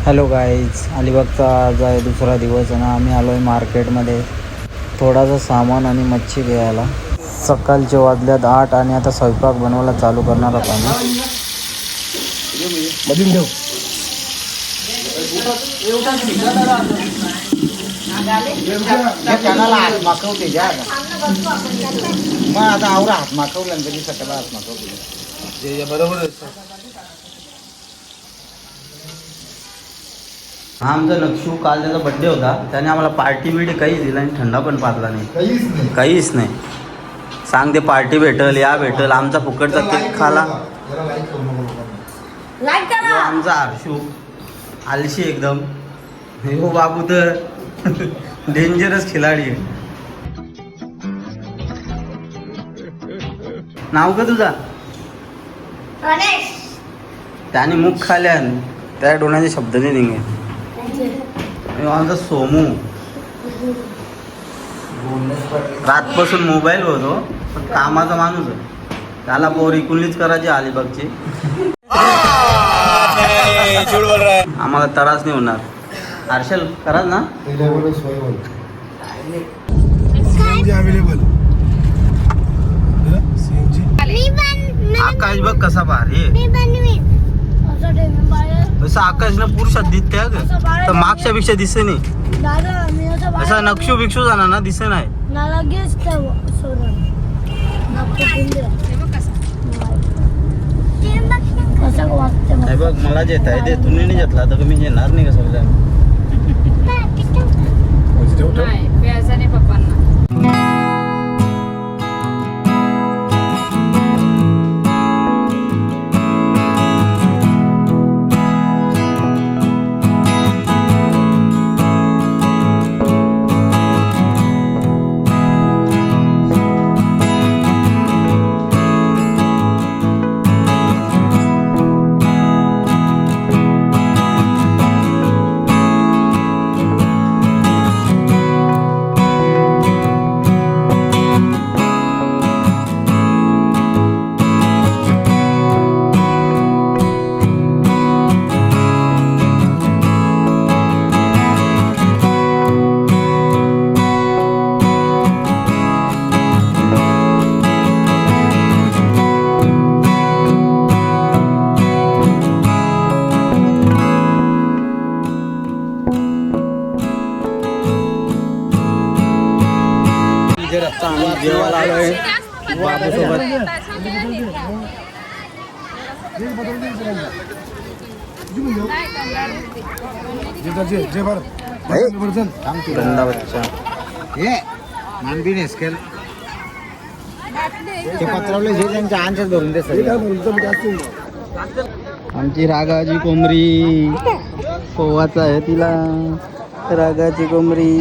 Hello guys, अलिबागचा आज आहे दुसरा दिवस आणि आम्ही आलो आहे मार्केटमध्ये थोडासा सामान आणि मच्छी घ्यायला. सकाळचे वाजल्यात 8 आणि आता स्वयंपाक बनवायला चालू करणार आहोत आम्ही. मग आता आवरा हात माखवलं तरी सकाळला हात माखवले बरोबर. हा आमचा नक्षू काल त्याचा बड्डे होता, त्याने आम्हाला पार्टी बिर्टी काहीच दिला आणि थंडा पण पाजला नाही, काहीच नाही. सांग ते पार्टी भेटल या भेटल, आमचा फुकटचा केक खाला. आमचा हर्षू आलशी एकदम, हो बाबू तर डेंजरस खिलाडी आहे. नाव का तुझा? त्याने मुख खाल्या, त्या डोळ्याचे शब्द नाही निघे. आमचा सोमू रातपासून मोबाईल होतो, पण कामाचा माणूस आहे. त्याला पोर इकुलीच करायची अलिबागची. आम्हाला त्रास नाही होणार. हर्षल कराल ना? आकाश बघ कसा भारी आहे. असं आकाशनं पुरुषात दिसते तर मागच्या पेक्षा दिसते नाही. असा नक्षू भिक्षू जाणार ना दिसत नाही. बघ मला जे आहे ते तुम्ही नाही घेतला तर मी घेणार नाही का सगळ्यांना. पप्पांना जेवायला आलोय बाबूसोबत. गंदा बच्चा ते पत्रावले जे त्यांच्या आंच्यात धरून दे. आमची रागाची कोंबरी पोवाचा आहे, तिला रागाची कोंबरी.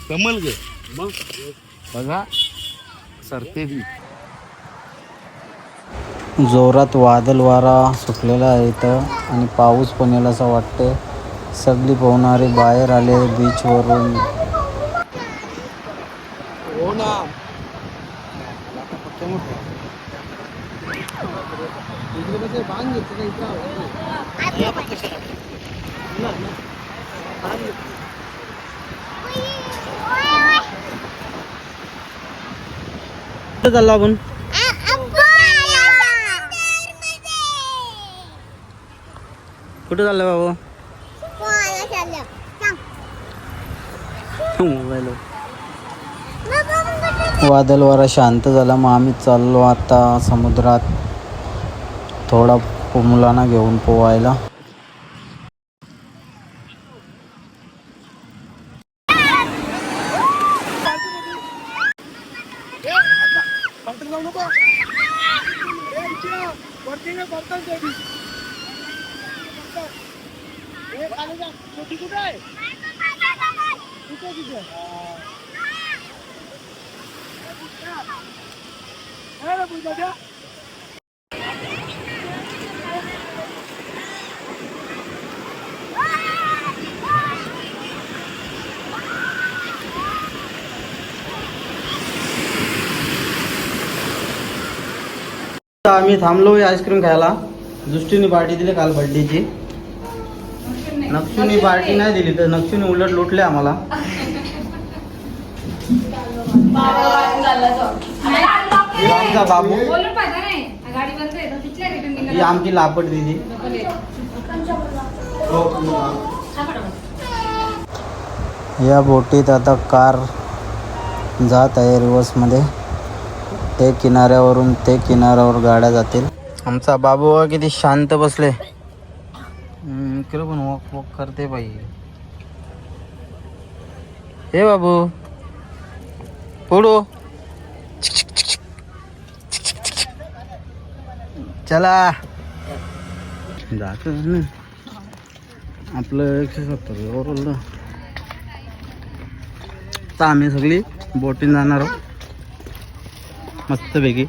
कमल गे मग बघा सरते बी. जोरात वादळ वारा सुटलेला आहे इथं आणि पाऊस पण येईल असं वाटते. सगळी पोहणारे बाहेर आले बीचवरून. हो ना. कुठं चाललो आपण? कुठं चाललं बाबा? मोबाईल. वादळ वारा शांत झाला, मग आम्ही चाललो आता समुद्रात थोडा मुलांना घेऊन पोवायला. आम्ही थांबलो आईस्क्रीम खायला. दृष्टीने पार्टी दिली काल बर्थडेची. नक्षुनी पार्टी नाही दिली तर नक्षुनी उलट लुटले आम्हाला. आमचा बाबू ही आमची लापट दिदी. या बोटीत आता कार जात आहे रिवर्समध्ये. ते किनाऱ्यावरून ते किनाऱ्यावर गाड्या जातील. आमचा बाबू किती शांत बसले. इकडे पण वॉक वॉक करते बाई. हे बाबू पुढो चला जात ना आपलं 170 ओरलं. आता आम्ही सगळी बोटीन जाणार आहोत मस्तपैकी.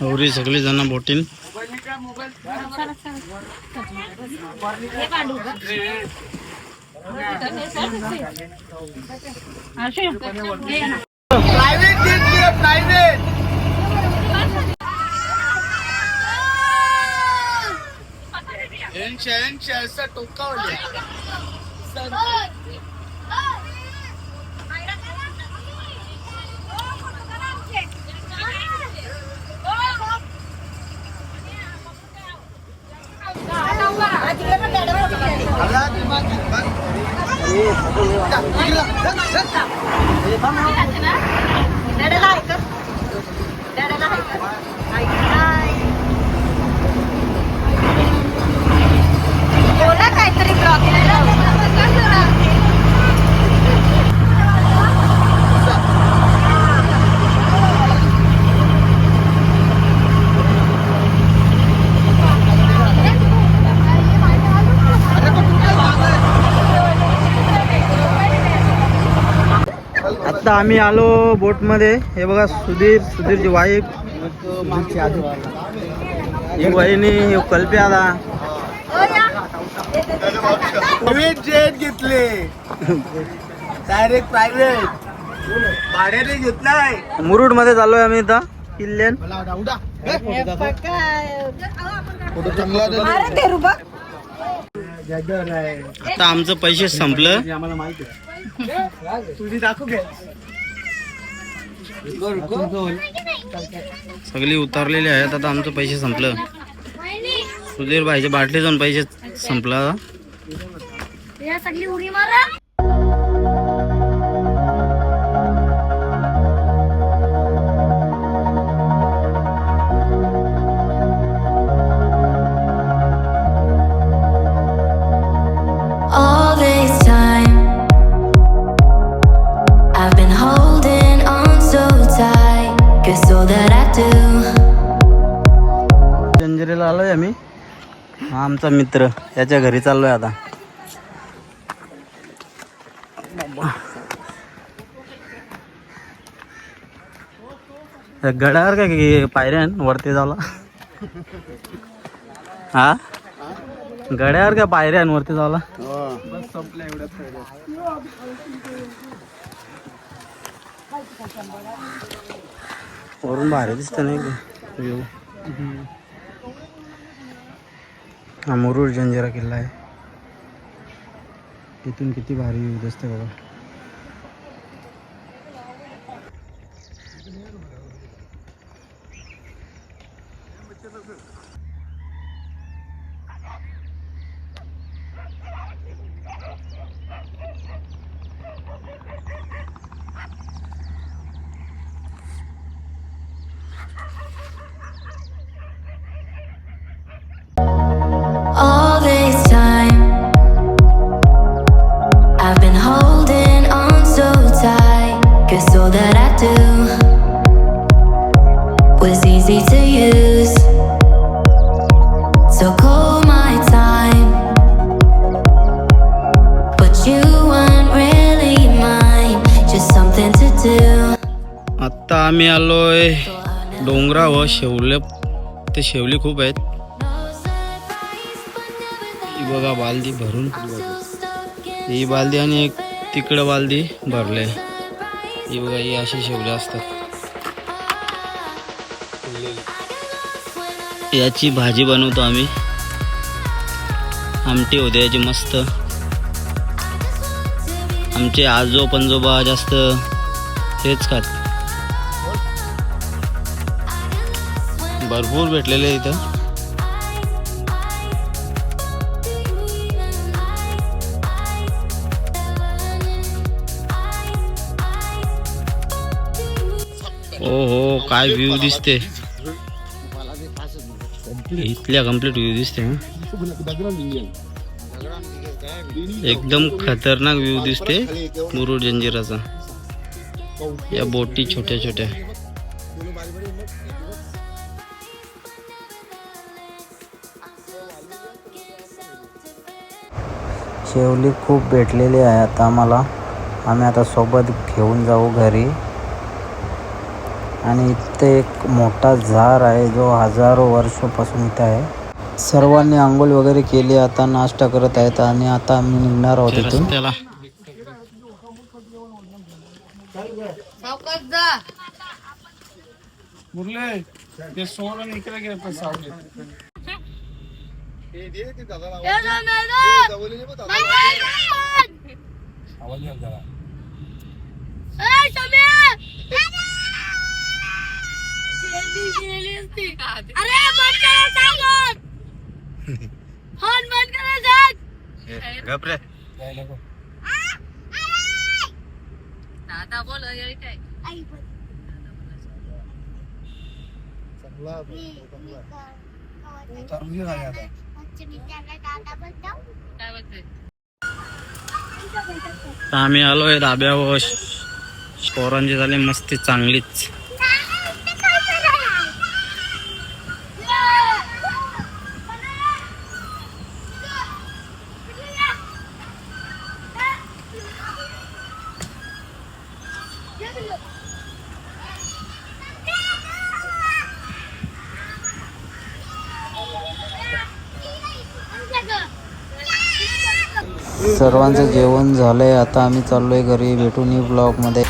एवढी सगळी जण बोटीन. आता आम्ही आलो बोट मध्ये. हे बघा सुधीरची वाईफ, ही वहिनी, हे कल्पे आला. जेट घेतले डायरेक्ट प्रायव्हेट भाड्याने घेतलाय. मुरुड मध्ये चाललोय आम्ही इथं किल्ल्यान. आता आमचं पैसे संपलं. आम्हाला माहिती तुझी दाखव घे. सगळी उतरलेली आहेत. आता आमचं पैसे संपलं. सुधीर भाईचे बाटली जाऊन पैसे संपला. सगळी उडी मारा. All this time I've been holding on so tight, 'cause all that I do. जंजिरेला आलोय आम्ही. हा आमचा मित्र, याच्या घरी चाललोय आता. गडावर काय पायऱ्यान वरती जावला. हा गड्यावर काय पायऱ्यान वरती जावला. संपल्या एवढ्यात. वरून भारी दिसत नाही व्ह्यू. हा मुरुड जंजिरा किल्ला आहे. इथून किती भारी व्ह्यू दिसते बघा. All this time I've been holding on so tight, 'cause all that I do was easy to use. So call my time, but you weren't really mine, just something to do. आत्ता आम्ही आलोय डोंगरावर. शेवले ते शेवली खूप आहेत. ही बघा बालदी भरून, ही बालदी आणि एक तिकडं बालदी भरले. ही बघा ही अशी शेवले असतात. याची भाजी बनवतो आम्ही. आमटी होते याची मस्त. आमचे आजो पंजोबा जास्त तेच खात. भरपूर भेटलेले इथं. ओ हो काय व्ह्यू दिसते. इथल्या कम्प्लीट व्ह्यू दिसते. एकदम खतरनाक व्ह्यू दिसते मुरुड जंजिराचा. या बोटी छोट्या छोट्या. शेवली खूप भेटलेली आहे आता आम्हाला. आम्ही आता सोबत घेऊन जाऊ घरी. आणि इथे एक मोठा झाड आहे जो हजारो वर्षापासून इथे आहे. सर्वांनी आंघोळ वगैरे केली, आता नाश्ता करत आहेत आणि आता आम्ही निघणार आहोत इथून. अरे बंद करा सावधान. हॉर्न बंद करा सावधान. गप रे. दादा बोल ये काय. आई बोल. आम्ही आलोय धाब्यावर. पोरांची झाली मस्ती चांगलीच. सर्वांचं जेवण झालंय. आता आम्ही चाललोय घरी. भेटून ब्लॉग मध्ये.